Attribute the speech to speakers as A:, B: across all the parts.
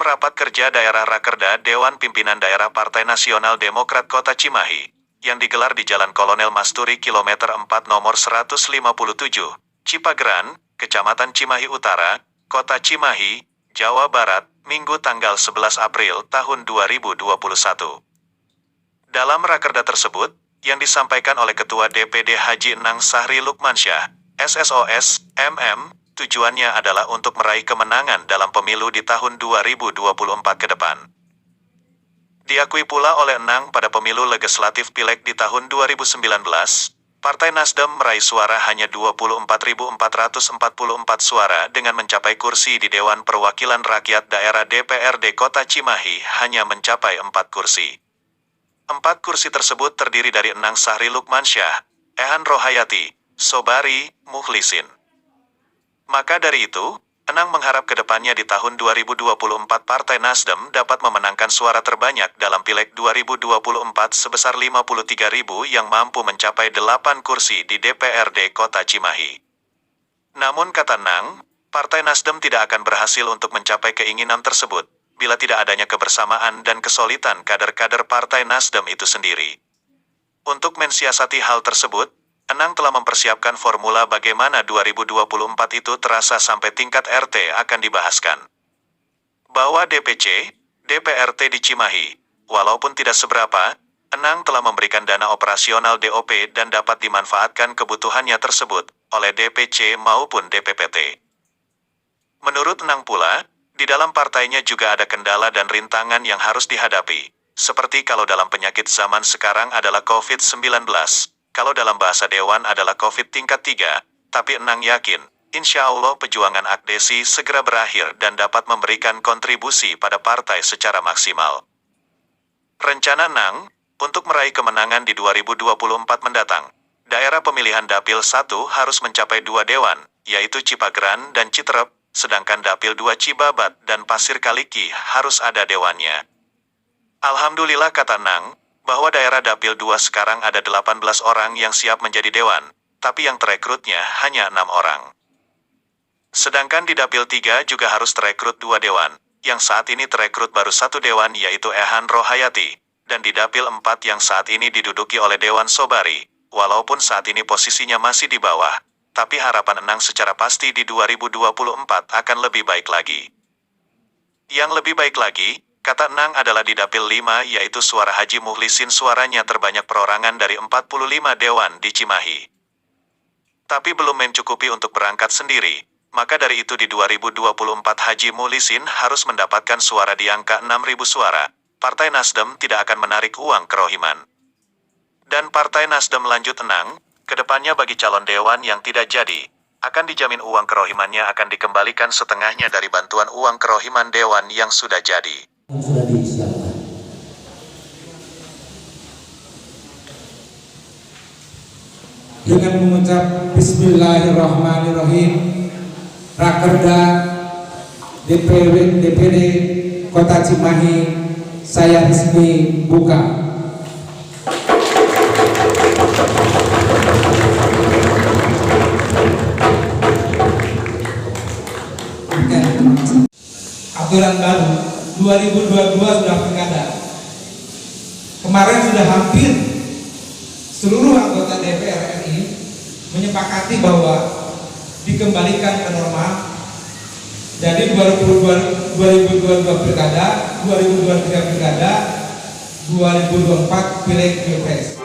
A: rapat kerja daerah Rakerda Dewan Pimpinan Daerah Partai Nasional Demokrat Kota Cimahi, yang digelar di Jalan Kolonel Masturi Kilometer 4 nomor 157, Cipageran, Kecamatan Cimahi Utara, Kota Cimahi, Jawa Barat, Minggu tanggal 11 April tahun 2021. Dalam rakerda tersebut, yang disampaikan oleh Ketua DPD Haji Enang Sahri Lukmansyah, SSOS, MM, tujuannya adalah untuk meraih kemenangan dalam pemilu di tahun 2024 ke depan. Diakui pula oleh Enang pada pemilu legislatif Pileg di tahun 2019, Partai Nasdem meraih suara hanya 24.444 suara dengan mencapai kursi di Dewan Perwakilan Rakyat Daerah DPRD Kota Cimahi hanya mencapai 4 kursi. 4 kursi tersebut terdiri dari Enang Sahri Lukmansyah, Ehan Rohayati, Sobari, Mukhlisin. Maka dari itu, Enang mengharap ke depannya di tahun 2024 Partai Nasdem dapat memenangkan suara terbanyak dalam Pileg 2024 sebesar 53.000 yang mampu mencapai 8 kursi di DPRD Kota Cimahi. Namun kata Enang, Partai Nasdem tidak akan berhasil untuk mencapai keinginan tersebut bila tidak adanya kebersamaan dan kesolidan kader-kader Partai Nasdem itu sendiri. Untuk mensiasati hal tersebut, Enang telah mempersiapkan formula bagaimana 2024 itu terasa sampai tingkat RT akan dibahaskan. Bahwa DPC, DPRT di Cimahi, walaupun tidak seberapa, Enang telah memberikan dana operasional DOP dan dapat dimanfaatkan kebutuhannya tersebut oleh DPC maupun DPPT. Menurut Enang pula, di dalam partainya juga ada kendala dan rintangan yang harus dihadapi, seperti kalau dalam penyakit zaman sekarang adalah COVID-19. Kalau dalam bahasa Dewan adalah COVID tingkat 3, tapi Enang yakin, insya Allah perjuangan Akdesi segera berakhir dan dapat memberikan kontribusi pada partai secara maksimal. Rencana Enang, untuk meraih kemenangan di 2024 mendatang, daerah pemilihan Dapil 1 harus mencapai 2 dewan, yaitu Cipageran dan Citerep, sedangkan Dapil 2 Cibabat dan Pasir Kaliki harus ada dewannya. Alhamdulillah kata Enang, bahwa daerah Dapil 2 sekarang ada 18 orang yang siap menjadi dewan, tapi yang terekrutnya hanya 6 orang. Sedangkan di Dapil 3 juga harus terekrut 2 dewan, yang saat ini terekrut baru 1 dewan yaitu Ehan Rohayati, dan di Dapil 4 yang saat ini diduduki oleh Dewan Sobari, walaupun saat ini posisinya masih di bawah, tapi harapan Enang secara pasti di 2024 akan lebih baik lagi. Yang lebih baik lagi, kata Enang adalah di Dapil 5 yaitu suara Haji Mukhlisin suaranya terbanyak perorangan dari 45 dewan di Cimahi. Tapi belum mencukupi untuk berangkat sendiri, maka dari itu di 2024 Haji Mukhlisin harus mendapatkan suara di angka 6.000 suara. Partai Nasdem tidak akan menarik uang kerohiman. Dan Partai Nasdem lanjut Enang, kedepannya bagi calon dewan yang tidak jadi, akan dijamin uang kerohimannya akan dikembalikan setengahnya dari bantuan uang kerohiman dewan yang sudah jadi.
B: Sudah diisiapkan. Dengan mengucap Bismillahirrahmanirrahim, Rakerda DPD Kota Cimahi saya resmi buka. Aturan baru 2022 sudah pilkada. Kemarin sudah hampir seluruh anggota DPR RI menyepakati bahwa dikembalikan ke normal. Jadi 2022 pilkada, 2023 pilkada, 2024 pileg pilpres.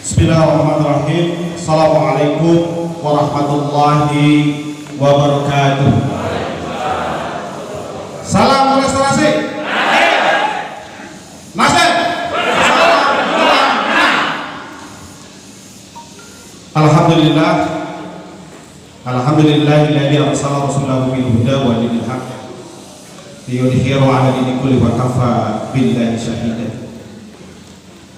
C: Bismillahirrahmanirrahim. Assalamualaikum warahmatullahi wabarakatuh. Salam restorasi. Nasdem. Alhamdulillah. Alhamdulillahilladzi arsala rasulahu bil huda wa dinil haqq liyudhhirahu 'ala dini kulli wa kafa billahi shahida.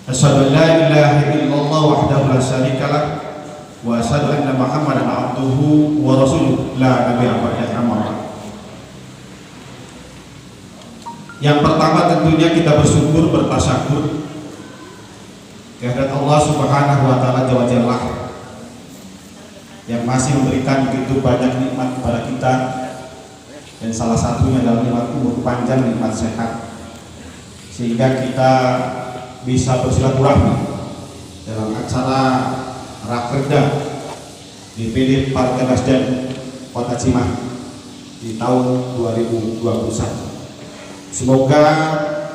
C: Asyhadu an la ilaha illallah wahdahu la syarika lah wa asyhadu anna Muhammadan abduhu wa rasuluh la nabiyya ba'dahu. Yang pertama tentunya kita bersyukur, bertasyakur kehadirat Allah Subhanahu wa taala Jalla Jalla yang masih memberikan begitu banyak nikmat kepada kita, dan salah satunya adalah nikmat umur panjang, nikmat sehat, sehingga kita bisa bersilaturahmi dalam acara Rakerda DPD Partai Nasdem Kota Cimahi di tahun 2021. Semoga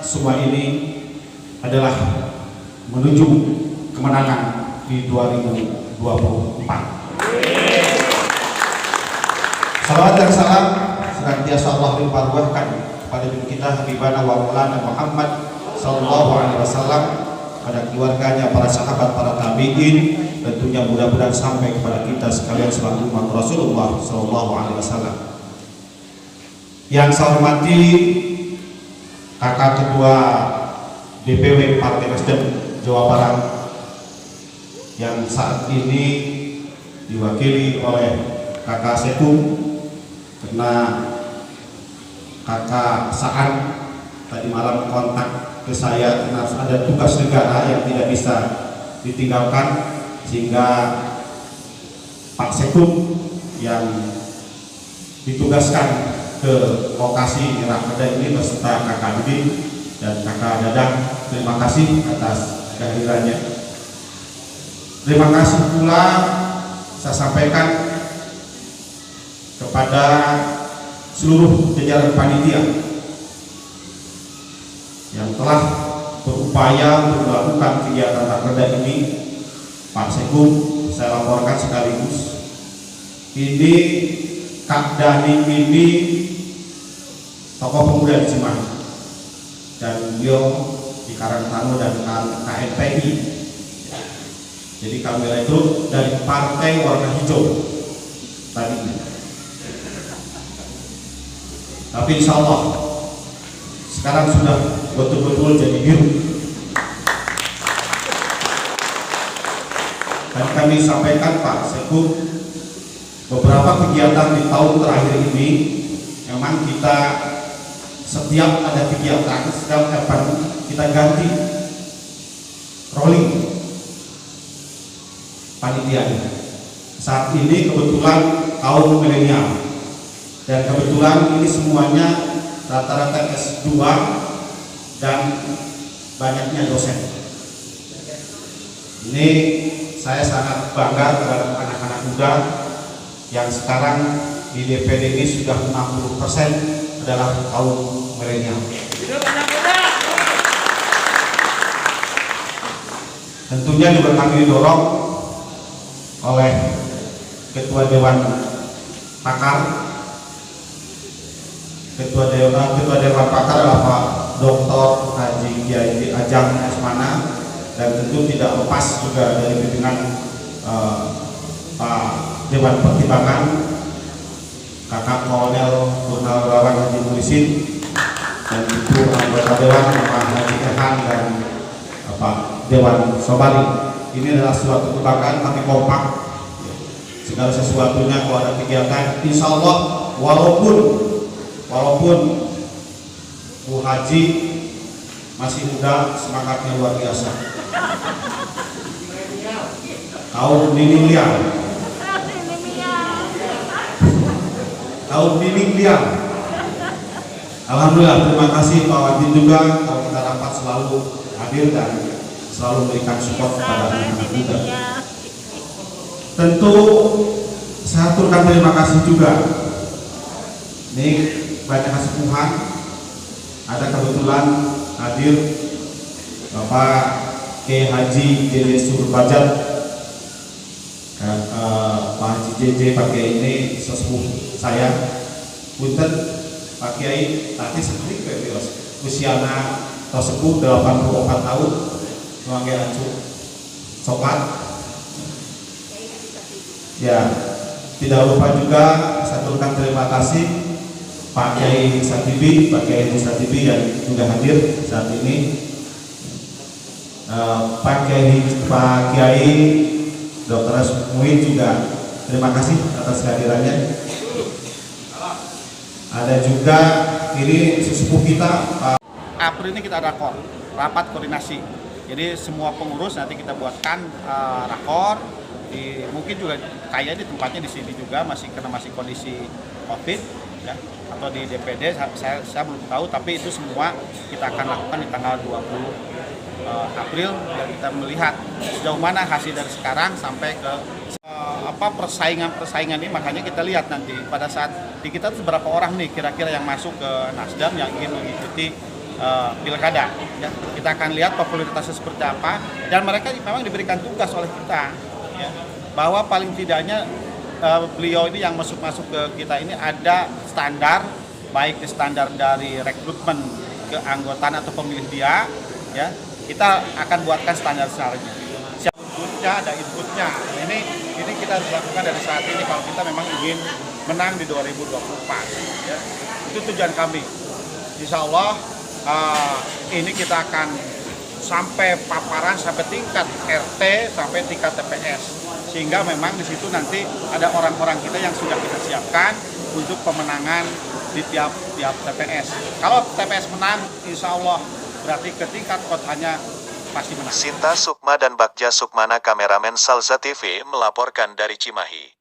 C: semua ini adalah menuju kemenangan di 2024. Salawat dan salam senantiasa Allah limpahkan kepada diri kita Habibana wa Maulana Muhammad sallallahu alaihi wasallam, pada keluarganya, para sahabat, para tabi'in, tentunya mudah-mudahan sampai kepada kita sekalian selaku umat Rasulullah sallallahu alaihi wasallam. Yang saya hormati Kakak Ketua DPW Partai Nasdem Jawa Barat yang saat ini diwakili oleh Kakak Sekung, karena Kakak Saan tadi malam kontak ke saya karena ada tugas negara yang tidak bisa ditinggalkan, sehingga Pak Sekung yang ditugaskan ke lokasi Rakerda ini beserta Kakak Didi dan Kakak Dadang. Terima kasih atas kehadirannya. Terima kasih pula saya sampaikan kepada seluruh jajaran panitia yang telah berupaya untuk melakukan kegiatan Rakerda ini. Pak Sekung, saya laporkan sekaligus, ini Kak Dani ini tokoh pemuda di Cimahi, dan beliau di Karangtanu dan KNPI. Jadi kami itu dari partai warna hijau tadi. Tapi insya Allah sekarang sudah betul-betul jadi biru. Dan kami sampaikan Pak Sekung, beberapa kegiatan di tahun terakhir ini memang kita setiap ada kegiatan, setiap kapan kita ganti rolling panitianya. Saat ini kebetulan kaum milenial, dan kebetulan ini semuanya rata-rata S2 dan banyaknya dosen. Ini saya sangat bangga terhadap anak-anak muda yang sekarang di DPD ini sudah 60% adalah kaum milenial. Tentunya juga kami didorong oleh Ketua Dewan Pakar. Ketua Dewan Pakar adalah Pak Dr. Haji Kiai Ajang Asmana, dan tentu tidak lepas juga dari pimpinan Pak Dewan Pertimbangan Kakak Kolonel Purnawirawan Haji Mulisin, dan Ibu anggota Dewan Pak Haji Ehan dan Pak Dewan Sobari. Ini adalah suatu kebanggaan, kami kompak. Segala sesuatunya kalau ada kegiatan, insya Allah walaupun Bu Haji masih muda, semangatnya luar biasa. Kaum Nining Liang, alhamdulillah, terima kasih Pak Wajib juga kalau kita dapat selalu hadir dan selalu memberikan support kepada anak-anak muda. Tentu saya aturkan terima kasih juga. Ini banyak kesepuhan, ada kebetulan hadir Bapak Kiai Haji JJ Surbajat, Pak Haji JJ Pak Kiai ini sesepuh saya. Punten Pak Kiai tadi sendiri usiana tersebut 84 tahun, sebagai acu coklat. Ya, tidak lupa juga saya aturkan terima kasih Pak Kiai Satibi, Pak Kiai Satibi yang sudah hadir saat ini. Pak Kiai Dr. Muin juga terima kasih atas kehadirannya. Ada juga ini sesepuh kita Pak
D: April ini kita ada rapat koordinasi. Jadi semua pengurus nanti kita buatkan rakor. Mungkin juga kayak di tempatnya di sini juga masih kondisi COVID ya, atau di DPD saya belum tahu, tapi itu semua kita akan lakukan di tanggal 20 April dan kita melihat sejauh mana hasil dari sekarang sampai ke persaingan ini. Makanya kita lihat nanti pada saat di kita tuh berapa orang nih kira-kira yang masuk ke Nasdem yang ingin mengikuti pilkada ya. Kita akan lihat popularitasnya seperti apa, dan mereka memang diberikan tugas oleh kita ya, bahwa paling tidaknya beliau ini yang masuk ke kita ini ada standar, baik standar dari rekrutmen keanggotaan atau pemilih dia ya. Kita akan buatkan standar-standarnya. Siap inputnya, ada inputnya. Ini kita harus lakukan dari saat ini kalau kita memang ingin menang di 2024. Ya. Itu tujuan kami. Insya Allah ini kita akan sampai paparan, sampai tingkat RT, sampai tingkat TPS. Sehingga memang di situ nanti ada orang-orang kita yang sudah kita siapkan untuk pemenangan di tiap TPS. Kalau TPS menang, insya Allah berarti ke tingkat kotanya pasti menang.
A: Sinta Sukma dan Bagja Sukmana, kameramen Salza TV, melaporkan dari Cimahi.